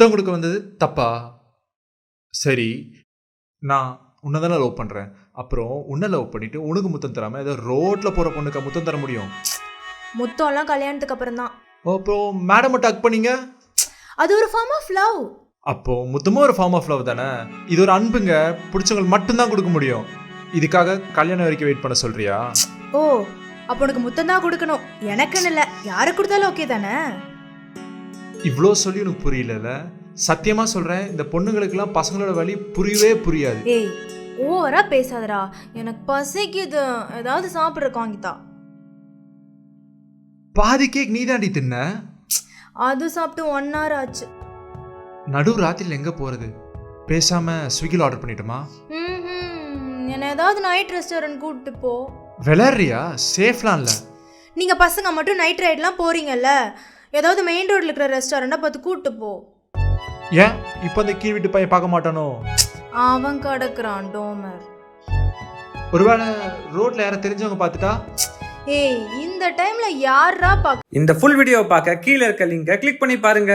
முத்தம் கொடுக்க வந்தது தப்பா? சரி, நான் உன்னை தானே லவ் பண்ணுறேன். அப்புறம் உன்னை லவ் பண்ணிட்டு உனக்கு முத்தம் தராமல் ஏதோ ரோட்டில் போகிற பொண்ணுக்கு முத்தம் தர முடியும்? முத்தம்லாம் கல்யாணத்துக்கு அப்புறம் தான். அப்புறம் மேடம் மட்டும் டக் பண்ணீங்க. அது ஒரு ஃபார்ம் ஆஃப் லவ். அப்போ முத்தமும் ஒரு ஃபார்ம் ஆஃப் லவ் தானே. இது ஒரு அன்புங்க, பிடிச்சவங்களுக்கு மட்டும்தான் கொடுக்க முடியும். இதுக்காக கல்யாணம் வரைக்கும் வெயிட் பண்ண சொல்றியா? ஓ, அப்போ உனக்கு முத்தம் தான் கொடுக்கணும், எனக்குன்னு இல்லை, யாருக்கு கொடுத்தாலும் ஓகே தானே? இவ்வளோ சொல்லி உனக்கு புரியல. சத்தியமா சொல்றேன், இந்த பொண்ணுங்களுக்கெல்லாம் பசங்களோட வழி புரியவே புரியாது. ஏய், ஓவரா பேசாதடா, எனக்கு பசிக்குது, ஏதாவது சாப்பிட்றக்கு வாங்கித்தா. பாதி கேக் நீ தாண்டி தின்ன. அது சாப்பிட்டு 1 hour ஆச்சு. நடு ராத்திரியில் எங்க போறது? பேசாம ஸ்விக்கியில் ஆர்டர் பண்ணிட்டுமா? என்ன ஏதாவது நைட் ரெஸ்டாரண்ட் கூப்பிட்டு போ. விளையாடுறியா? சேஃப்லாம் இல்லை. நீங்க பசங்க மட்டும் நைட் ரைட்லாம் போறீங்கல்ல, ஏதாவது மெயின் ரோட்ல இருக்கிற ரெஸ்டாரண்டா பார்த்து கூப்பிட்டு போ. ஏன் இப்போ அந்த கீழ் வீட்டு பையன் பார்க்க மாட்டானோ? அவன் கடக்குறான் டோமர். ஒருவேளை ரோட்ல யாரை தெரிஞ்சவங்க பார்த்துட்டா? ஏய், இந்த டைம்ல யாரா பாக்க? இந்த ஃபுல் வீடியோவை பார்க்க கீழே இருக்க லிங்கை கிளிக் பண்ணி பாருங்க.